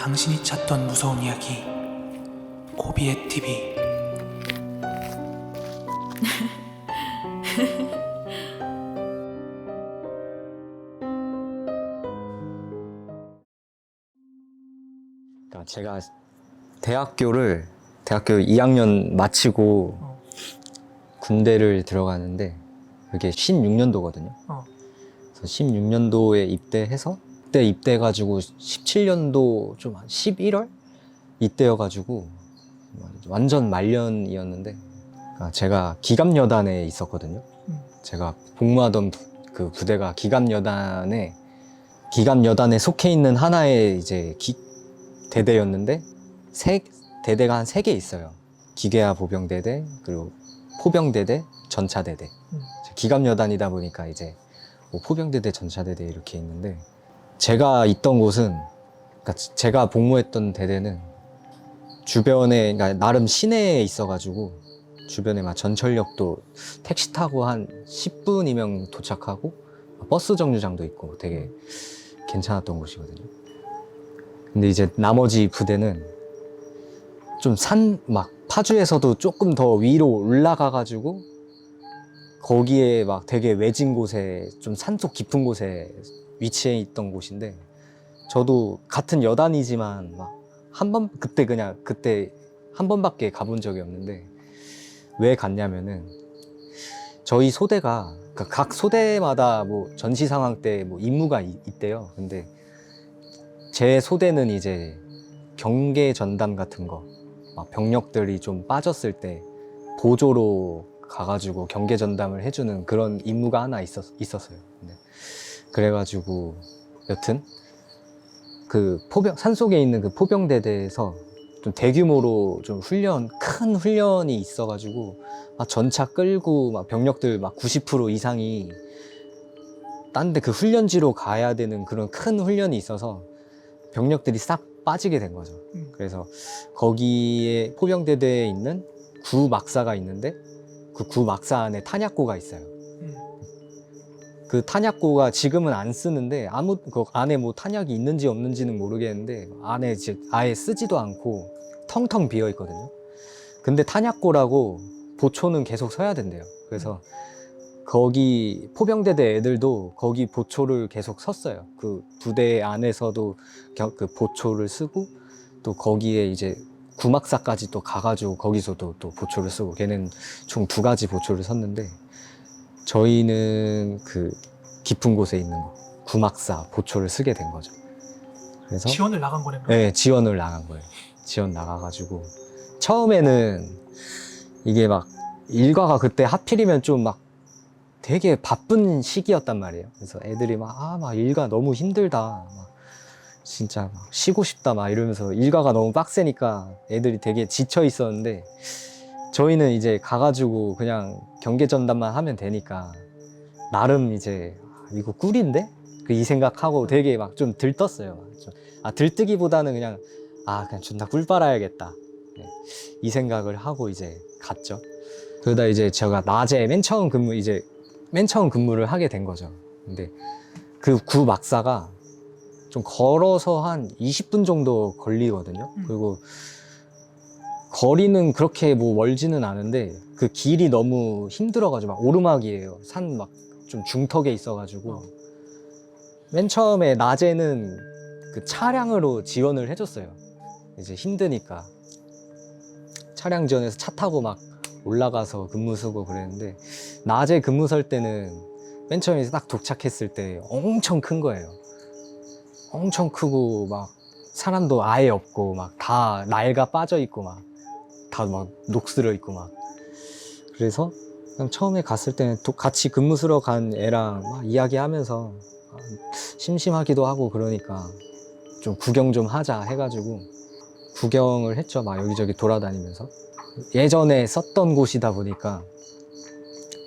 당신이 찾던 무서운 이야기 고비의 TV. 그러니까 제가 대학교 2학년 마치고 군대를 들어가는데 그게 16년도거든요. 그래서 16년도에 입대해서 그때 입대해가지고 17년도 좀 한 11월 이때여가지고 완전 말년이었는데, 그러니까 제가 기갑여단에 있었거든요. 제가 복무하던 그 부대가 기갑여단에 속해 있는 하나의 이제 대대였는데 대대가 한 3개 있어요. 기계화 보병대대, 그리고 포병대대, 전차대대. 기갑여단이다 보니까 이제 뭐 포병대대, 전차대대 이렇게 있는데, 제가 있던 곳은, 그러니까 제가 복무했던 대대는 주변에, 그러니까 나름 시내에 있어가지고 주변에 막 전철역도 택시 타고 한 10분이면 도착하고 버스 정류장도 있고 되게 괜찮았던 곳이거든요. 근데 이제 나머지 부대는 좀 막 파주에서도 조금 더 위로 올라가가지고 거기에 막 되게 외진 곳에, 좀 산속 깊은 곳에 위치해 있던 곳인데, 저도 같은 여단이지만 막 그때 한 번밖에 가본 적이 없는데, 왜 갔냐면은 저희 소대가, 그러니까 각 소대마다 뭐 전시 상황 때 뭐 임무가 있대요. 근데 제 소대는 이제 경계 전담 같은 거, 막 병력들이 좀 빠졌을 때 보조로 가가지고 경계 전담을 해주는 그런 임무가 하나 있었어요. 근데 그래가지고 여튼 그 산속에 있는 그 포병대대에서 좀 대규모로 좀 큰 훈련이 있어가지고 막 전차 끌고 막 병력들 막 90% 이상이 딴 데 그 훈련지로 가야 되는 그런 큰 훈련이 있어서 병력들이 싹 빠지게 된 거죠. 그래서 거기에 포병대대에 있는 구막사가 있는데, 그 구막사 안에 탄약고가 있어요. 그 탄약고가 지금은 안 쓰는데, 그 안에 뭐 탄약이 있는지 없는지는 모르겠는데, 안에 이제 아예 쓰지도 않고 텅텅 비어 있거든요. 근데 탄약고라고 보초는 계속 서야 된대요. 그래서 거기 포병대대 애들도 거기 보초를 계속 섰어요. 그 부대 안에서도 그 보초를 쓰고, 또 거기에 이제 구막사까지 또 가가지고 거기서도 또 보초를 쓰고, 걔는 총 2가지 보초를 섰는데, 저희는 그 깊은 곳에 있는 구막사 보초를 쓰게 된 거죠. 그래서 지원을 나간 거네요. 네, 지원을 나간 거예요. 지원 나가가지고 처음에는 이게 막 일과가 그때 하필이면 좀 막 되게 바쁜 시기였단 말이에요. 그래서 애들이 막 일과 너무 힘들다, 막 진짜 막 쉬고 싶다 막 이러면서, 일과가 너무 빡세니까 애들이 되게 지쳐 있었는데, 저희는 이제 가가지고 그냥 경계 전담만 하면 되니까 나름 이제 이거 꿀인데? 이 생각하고 되게 막 좀 들떴어요. 들뜨기보다는 그냥 존나 꿀 빨아야겠다, 네, 이 생각을 하고 이제 갔죠. 그러다 이제 제가 낮에 맨 처음 근무를 하게 된 거죠. 근데 그 구막사가 좀 걸어서 한 20분 정도 걸리거든요. 그리고 거리는 그렇게 뭐 멀지는 않은데, 그 길이 너무 힘들어가지고, 막 오르막이에요. 산 막 좀 중턱에 있어가지고, 맨 처음에 낮에는 그 차량으로 지원을 해줬어요. 이제 힘드니까 차량 지원해서 차 타고 막 올라가서 근무 서고 그랬는데, 낮에 근무 설 때는 맨 처음에 딱 도착했을 때 엄청 큰 거예요. 엄청 크고 막 사람도 아예 없고 막 다 낡아 빠져 있고 막 다 막 녹슬어 있고 막. 그래서 그냥 처음에 갔을 때는 같이 근무 쓰러 간 애랑 막 이야기하면서 심심하기도 하고, 그러니까 좀 구경 좀 하자 해가지고 구경을 했죠. 막 여기저기 돌아다니면서. 예전에 썼던 곳이다 보니까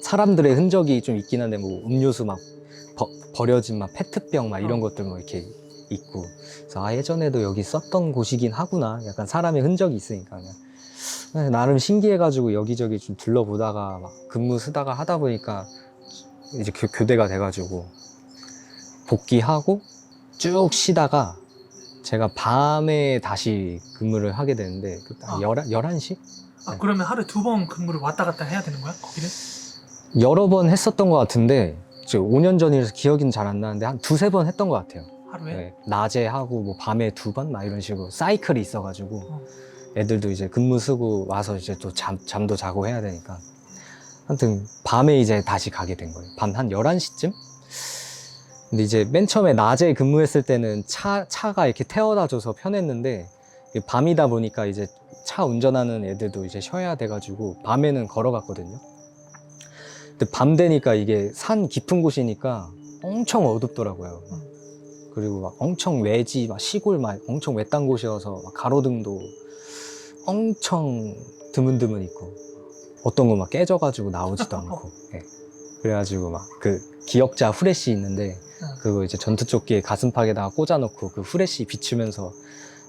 사람들의 흔적이 좀 있긴 한데, 뭐 음료수 막 버려진 막 페트병 막 이런 것들 뭐 이렇게 있고, 그래서 예전에도 여기 썼던 곳이긴 하구나, 약간 사람의 흔적이 있으니까 그냥 나름 신기해가지고 여기저기 좀 둘러보다가 막 근무 쓰다가 하다 보니까 이제 교대가 돼가지고 복귀하고 쭉 쉬다가 제가 밤에 다시 근무를 하게 되는데 11시? 아, 그러면 하루에 2번 근무를 왔다 갔다 해야 되는 거야? 거기를? 여러 번 했었던 것 같은데 지금 5년 전이라서 기억은 잘 안 나는데 한 2-3번 했던 것 같아요. 하루에? 네, 낮에 하고 뭐 밤에 2번 막 이런 식으로 사이클이 있어가지고 애들도 이제 근무 쓰고 와서 이제 또 잠도 자고 해야 되니까 하여튼 밤에 이제 다시 가게 된 거예요. 밤 한 11시쯤? 근데 이제 맨 처음에 낮에 근무했을 때는 차가 이렇게 태워다 줘서 편했는데 밤이다 보니까 이제 차 운전하는 애들도 이제 쉬어야 돼가지고 밤에는 걸어갔거든요. 근데 밤 되니까 이게 산 깊은 곳이니까 엄청 어둡더라고요. 그리고 막 엄청 외지, 막 시골 막 엄청 외딴 곳이어서 막 가로등도 엄청 드문드문 있고 어떤 거 막 깨져가지고 나오지도 않고. 예. 그래가지고 막 그 기역자 후레쉬 있는데 그거 이제 전투조끼에 가슴팍에다가 꽂아놓고 그 후레쉬 비추면서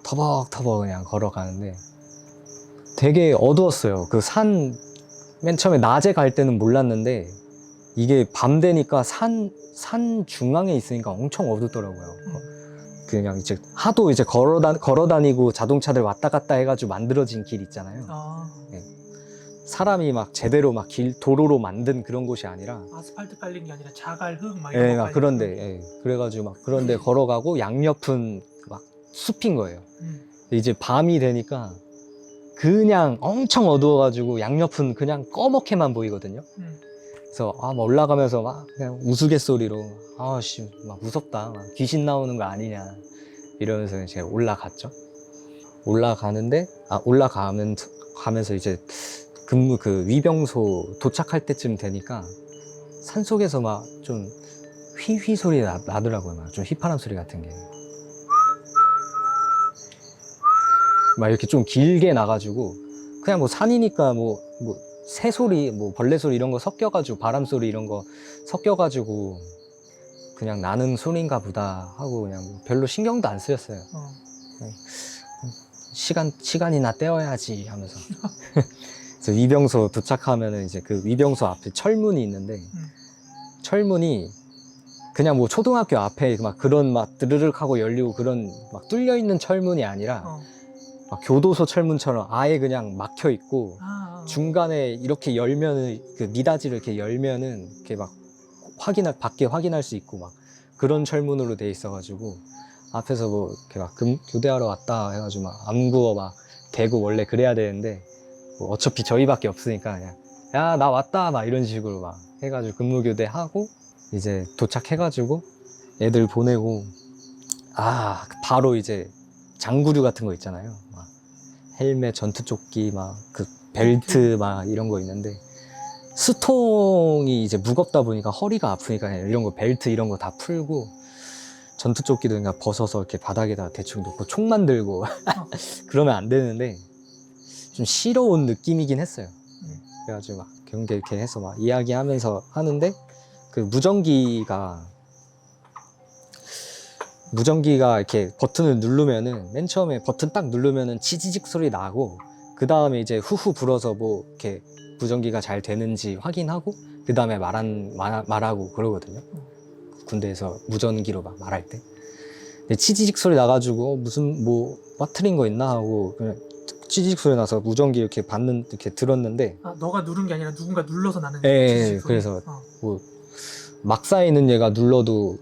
터벅터벅 그냥 걸어가는데 되게 어두웠어요. 그 산 맨 처음에 낮에 갈 때는 몰랐는데 이게 밤 되니까 산 중앙에 있으니까 엄청 어둡더라고요. 그냥 이제 하도 이제 걸어 다니고 자동차들 왔다 갔다 해가지고 만들어진 길 있잖아요. 네. 사람이 막 제대로 막 도로로 만든 그런 곳이 아니라 아스팔트 깔린 게 아니라 자갈, 흙 막 예, 이런 거 막 그런데 예. 그래가지고 막 그런데 걸어가고 양옆은 막 숲인 거예요. 이제 밤이 되니까 그냥 엄청 어두워가지고 양옆은 그냥 꺼멓게만 보이거든요. 그래서 막 올라가면서 막 그냥 우스갯소리로 아씨 막 무섭다, 막 귀신 나오는 거 아니냐 이러면서 이제 올라갔죠. 올라가면서 이제 근무 그 위병소 도착할 때쯤 되니까 산속에서 막 좀 휘휘 소리 나더라고요. 막 좀 휘파람 소리 같은 게 막 이렇게 좀 길게 나가지고 그냥 뭐 산이니까 뭐 새소리, 뭐 벌레 소리 이런 거 섞여가지고 바람 소리 이런 거 섞여가지고 그냥 나는 소리인가 보다 하고 그냥 별로 신경도 안 쓰였어요. 시간이나 때워야지 하면서. 그래서 위병소 도착하면은 이제 그 위병소 앞에 철문이 있는데 철문이 그냥 뭐 초등학교 앞에 막 그런 막 드르륵 하고 열리고 그런 막 뚫려 있는 철문이 아니라 막 교도소 철문처럼 아예 그냥 막혀 있고 중간에 이렇게 열면은 그 미닫이를 이렇게 열면은 이렇게 막 밖에 확인할 수 있고 막 그런 철문으로 돼 있어가지고 앞에서 뭐 이렇게 막 교대하러 왔다 해가지고 막 암구어 막 대고 원래 그래야 되는데 뭐 어차피 저희밖에 없으니까 그냥 야 나 왔다 막 이런 식으로 막 해가지고 근무 교대하고 이제 도착해가지고 애들 보내고 바로 이제 장구류 같은 거 있잖아요. 막 헬멧, 전투조끼, 막 그 벨트 막 이런 거 있는데 수통이 이제 무겁다 보니까 허리가 아프니까 이런 거 벨트 이런 거 다 풀고 전투조끼도 그냥 벗어서 이렇게 바닥에다 대충 놓고 총만 들고 그러면 안 되는데 좀 싫어온 느낌이긴 했어요. 그래가지고 막 경계 이렇게 해서 막 이야기하면서 하는데 그 무전기가 이렇게 버튼을 누르면은 맨 처음에 버튼 딱 누르면은 치지직 소리 나고 그 다음에 이제 후후 불어서 뭐 이렇게 무전기가 잘 되는지 확인하고 그 다음에 말하고 그러거든요. 군대에서 무전기로 막 말할 때. 근데 치지직 소리 나가지고 무슨 뭐 빠트린 거 있나 하고 그냥 치지직 소리 나서 무전기 이렇게 이렇게 들었는데. 너가 누른 게 아니라 누군가 눌러서 나는. 예, 그래서 뭐 막사에 있는 얘가 눌러도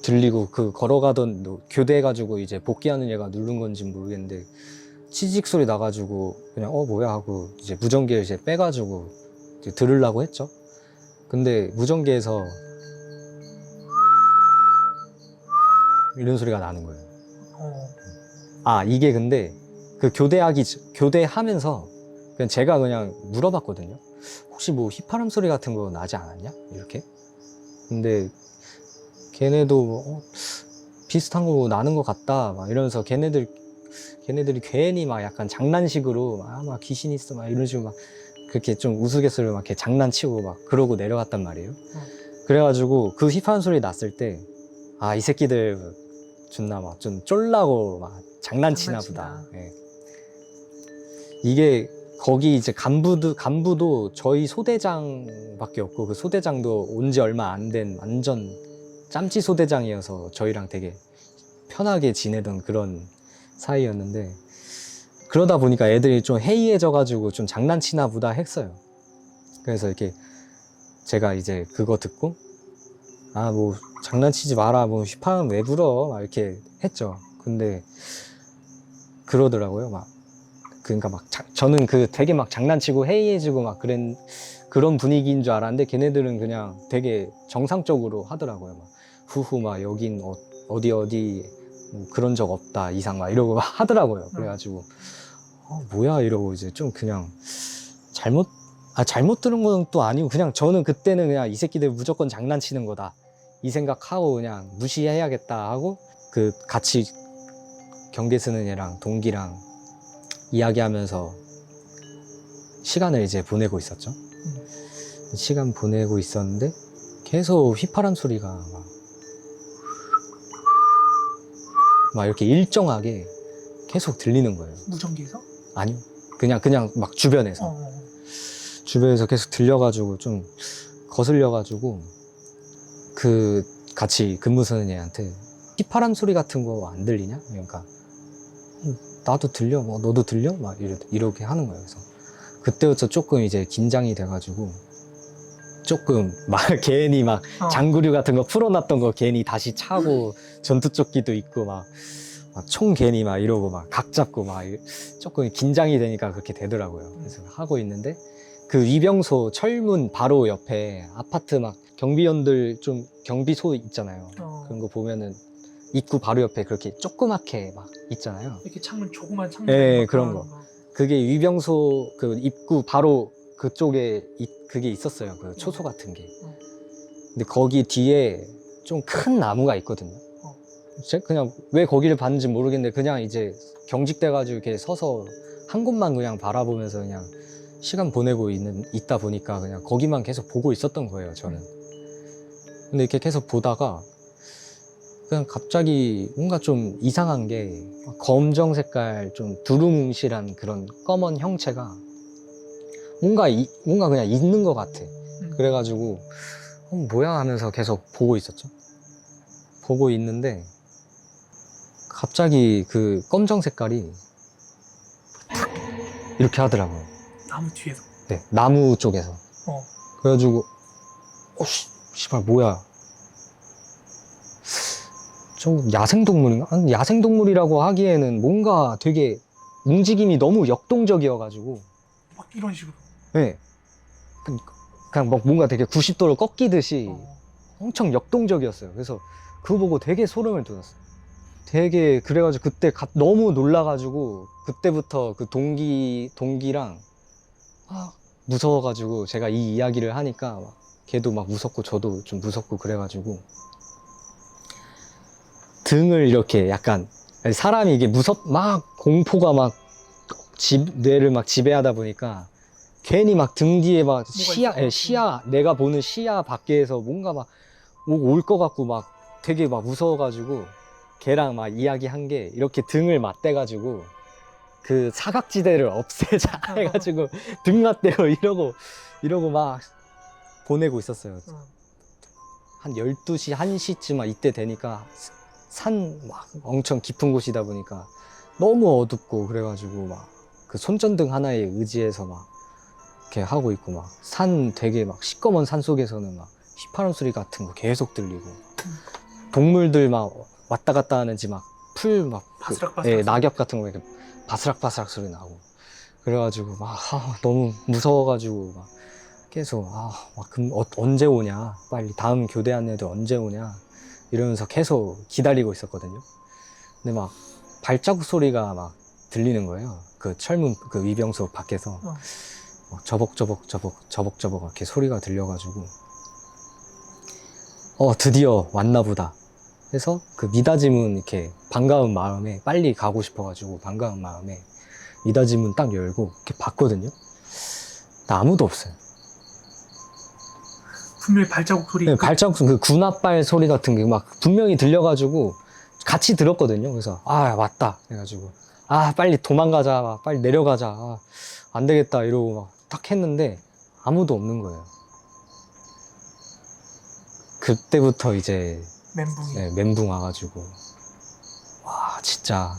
들리고 그 걸어가던 교대해가지고 이제 복귀하는 얘가 누른 건지 모르겠는데 치직 소리 나가지고 그냥 뭐야 하고 이제 무전기를 이제 빼가지고 이제 들으려고 했죠. 근데 무전기에서 이런 소리가 나는 거예요. 이게 근데 그 교대하면서 그냥 제가 그냥 물어봤거든요. 혹시 뭐 휘파람 소리 같은 거 나지 않았냐? 이렇게. 근데 걔네도 비슷한 거 나는 것 같다 막 이러면서 걔네들이 괜히 막 약간 장난식으로 막 귀신 있어 막 이런 식으로 막 그렇게 좀 우스갯소리로 막 이렇게 장난치고 막 그러고 내려갔단 말이에요. 그래가지고 그 휘파람 소리 났을 때 이 새끼들 존나 막 좀 쫄라고 막 장난치나 보다. 예. 이게 거기 이제 간부도 저희 소대장밖에 없고 그 소대장도 온 지 얼마 안 된 완전 짬찌 소대장이어서 저희랑 되게 편하게 지내던 그런 사이였는데 그러다 보니까 애들이 좀 해이해져가지고 좀 장난치나 보다 했어요. 그래서 이렇게 제가 이제 그거 듣고 아 뭐 장난치지 마라 뭐 휘파람 왜 불어 막 이렇게 했죠. 근데 그러더라고요. 막 그러니까 막 저는 그 되게 막 장난치고 해이해지고 막 그런 분위기인 줄 알았는데 걔네들은 그냥 되게 정상적으로 하더라고요. 막 후후 막 여긴 어디 뭐 그런 적 없다 이상 막 이러고 막 하더라고요. 그래가지고 뭐야 이러고 이제 좀 그냥 잘못 들은 건 또 아니고 그냥 저는 그때는 그냥 이 새끼들 무조건 장난치는 거다 이 생각하고 그냥 무시해야겠다 하고 그 같이 경계 쓰는 애랑 동기랑 이야기하면서 시간을 이제 보내고 있었죠. 시간 보내고 있었는데 계속 휘파람 소리가 막 이렇게 일정하게 계속 들리는 거예요. 무전기에서? 아니요. 그냥 막 주변에서. 주변에서 계속 들려가지고 좀 거슬려가지고 그 같이 근무 서는 애한테 휘파람 소리 같은 거 안 들리냐? 그러니까 나도 들려, 뭐 너도 들려? 막 이렇게 하는 거예요. 그래서 그때부터 조금 이제 긴장이 돼가지고 조금 막 괜히 막 장구류 같은 거 풀어놨던 거 괜히 다시 차고 전투조끼도 있고 막 총 괜히 막 이러고 막 각 잡고 막 조금 긴장이 되니까 그렇게 되더라고요. 그래서 하고 있는데 그 위병소 철문 바로 옆에 아파트 막 경비원들 좀 경비소 있잖아요. 그런 거 보면은 입구 바로 옆에 그렇게 조그맣게 막 있잖아요. 이렇게 창문 조그만 창문. 네, 그런 거. 그게 위병소 그 입구 바로 그쪽에 그게 있었어요. 그 초소 같은 게. 근데 거기 뒤에 좀 큰 나무가 있거든요. 제가 그냥 왜 거기를 봤는지 모르겠는데 그냥 이제 경직돼가지고 이렇게 서서 한 곳만 그냥 바라보면서 그냥 시간 보내고 있다 보니까 그냥 거기만 계속 보고 있었던 거예요, 저는. 근데 이렇게 계속 보다가 그냥 갑자기 뭔가 좀 이상한 게 검정 색깔 좀 두루뭉실한 그런 검은 형체가 뭔가 그냥 있는 것 같아. 그래가지고 뭐야 하면서 계속 보고 있었죠. 보고 있는데 갑자기 그 검정 색깔이 탁 이렇게 하더라고요. 나무 뒤에서. 네, 나무 쪽에서. 그래가지고 씨발 뭐야. 좀 야생동물인가? 아니, 야생동물이라고 하기에는 뭔가 되게 움직임이 너무 역동적이어가지고 막 이런 식으로. 네. 그냥 막 뭔가 되게 90도로 꺾이듯이 엄청 역동적이었어요. 그래서 그거 보고 되게 소름을 돋았어요. 되게 그래가지고 그때 너무 놀라가지고 그때부터 그 동기랑 무서워가지고 제가 이 이야기를 하니까 걔도 막 무섭고 저도 좀 무섭고 그래가지고 등을 이렇게 약간 사람이 이게 막 공포가 막 뇌를 막 지배하다 보니까 괜히 막 등 뒤에 막 시야 내가 보는 시야 밖에서 뭔가 막 올 것 같고 막 되게 막 무서워가지고 걔랑 막 이야기한 게 이렇게 등을 맞대가지고 그 사각지대를 없애자 해가지고 등 맞대고 이러고 막 보내고 있었어요. 한 12시, 1시쯤 이때 되니까 산 막 엄청 깊은 곳이다 보니까 너무 어둡고 그래가지고 막 그 손전등 하나에 의지해서 막 이렇게 하고 있고 막 산 되게 막 시꺼먼 산 속에서는 막 휘파람 소리 같은 거 계속 들리고 동물들 막 왔다 갔다 하는지 막 풀 막 바스락바스락 낙엽 같은 거 이렇게 바스락바스락 소리 나고 그래가지고 막 너무 무서워가지고 막 계속 그럼 언제 오냐 빨리 다음 교대한 애들 언제 오냐 이러면서 계속 기다리고 있었거든요. 근데 막 발자국 소리가 막 들리는 거예요. 그 철문 그 위병소 밖에서 저벅저벅 이렇게 소리가 들려가지고 드디어 왔나 보다 해서 그 미닫이문 이렇게 반가운 마음에 빨리 가고 싶어가지고 반가운 마음에 미닫이문 딱 열고 이렇게 봤거든요. 근데 아무도 없어요. 분명히 발자국 소리. 네, 발자국 그 군합발 소리 같은 게 막 분명히 들려가지고 같이 들었거든요. 그래서 왔다 해가지고 빨리 도망가자 빨리 내려가자 안 되겠다 이러고 막 딱 했는데 아무도 없는 거예요. 그때부터 이제 멘붕이. 멘붕 와가지고 와 진짜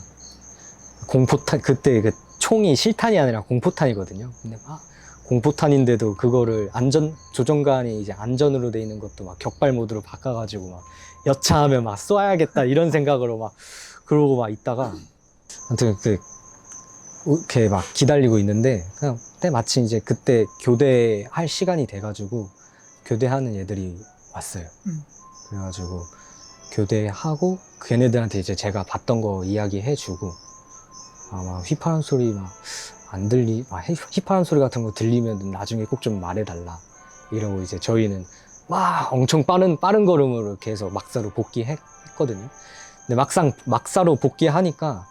공포탄 그때 그 총이 실탄이 아니라 공포탄이거든요. 근데 막 공포탄인데도 그거를 안전 조정관이 이제 안전으로 돼 있는 것도 막 격발 모드로 바꿔가지고 막 여차하면 막 쏴야겠다 이런 생각으로 막 그러고 막 있다가 아무튼 그 이렇게 막 기다리고 있는데 그냥 그때 마침 이제 그때 교대할 시간이 돼가지고 교대하는 애들이 왔어요. 그래가지고 교대하고 걔네들한테 이제 제가 봤던 거 이야기해주고 아마 휘파람 소리 막 안 휘파람 소리 같은 거 들리면 나중에 꼭 좀 말해달라 이러고 이제 저희는 막 엄청 빠른 걸음으로 계속 막사로 복귀했거든요. 근데 막사로 복귀하니까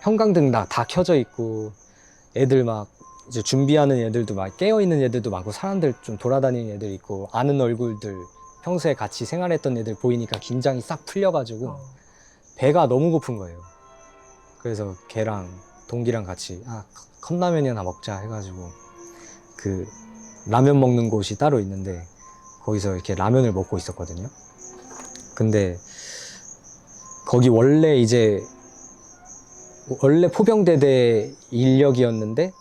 형광등 다 켜져 있고 애들 막 이제 준비하는 애들도 막 깨어 있는 애들도 많고 사람들 좀 돌아다니는 애들 있고 아는 얼굴들 평소에 같이 생활했던 애들 보이니까 긴장이 싹 풀려가지고 배가 너무 고픈 거예요. 그래서 걔랑 동기랑 같이 컵라면이나 먹자 해가지고 그 라면 먹는 곳이 따로 있는데 거기서 이렇게 라면을 먹고 있었거든요. 근데 거기 원래 포병대대 인력이었는데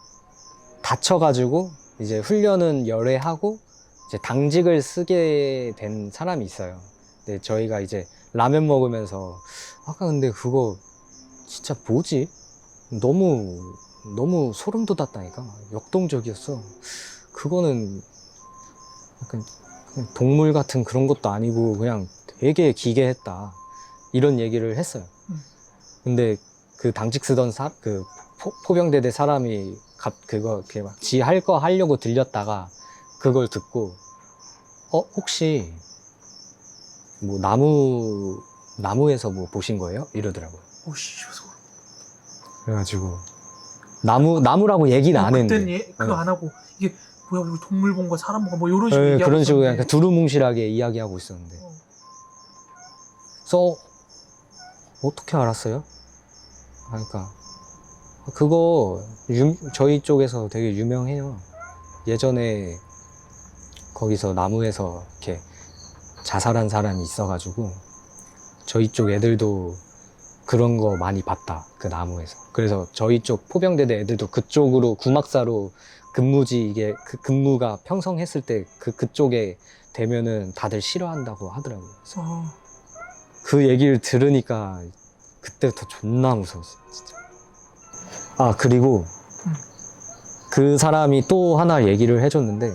다쳐가지고 이제 훈련은 열애하고 이제 당직을 쓰게 된 사람이 있어요. 근데 저희가 이제 라면 먹으면서 아까 근데 그거 진짜 뭐지? 너무 소름 돋았다니까. 역동적이었어. 그거는 약간 그냥 동물 같은 그런 것도 아니고 그냥 되게 기괴했다. 이런 얘기를 했어요. 근데 그 당직 쓰던 그 포병대대 사람이 그거 막 지 할 거 하려고 들렸다가 그걸 듣고 혹시 뭐 나무에서 뭐 보신 거예요? 이러더라고요. 오씨 소름. 그래가지고 나무라고 얘기는 안 했는데 그땐 그거 안 하고 이게 뭐야 이거 동물 본 거 사람 본 거 뭐 이런 식으로 얘기하고 그런 식으로 있었는데. 약간 두루뭉실하게 이야기하고 있었는데 그래서 어떻게 알았어요? 그러니까 그거 저희 쪽에서 되게 유명해요. 예전에 거기서 나무에서 이렇게 자살한 사람이 있어가지고 저희 쪽 애들도 그런 거 많이 봤다. 그 나무에서. 그래서 저희 쪽 포병대대 애들도 그쪽으로 구막사로 근무지 이게 그 근무가 평성했을 때 그쪽에 되면은 다들 싫어한다고 하더라고요. 그래서 그 얘기를 들으니까 그때부터 존나 무서웠어요, 진짜. 그리고 그 사람이 또 하나 얘기를 해줬는데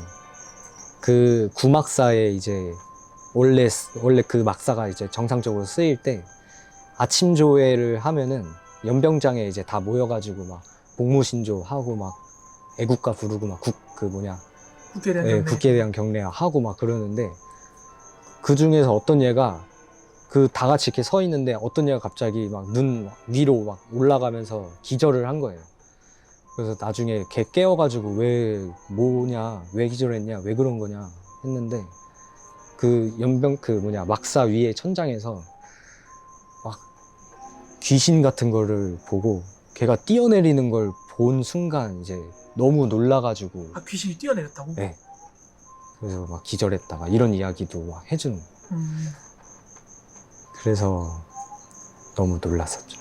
그 구막사에 이제 원래 그 막사가 이제 정상적으로 쓰일 때 아침 조회를 하면은 연병장에 이제 다 모여가지고 막 복무신조 하고 막 애국가 부르고 막 국계대항 경례 하고 막 그러는데 그 중에서 어떤 얘가 그 다 같이 이렇게 서 있는데 어떤 얘가 갑자기 막 눈 위로 막 올라가면서 기절을 한 거예요. 그래서 나중에 걔 깨워가지고 왜 기절했냐 왜 그런 거냐 했는데 그 막사 위에 천장에서 막 귀신 같은 거를 보고 걔가 뛰어내리는 걸 본 순간 이제 너무 놀라가지고 귀신이 뛰어내렸다고? 네. 그래서 막 기절했다 막 이런 이야기도 막 해주는. 그래서 너무 놀랐었죠.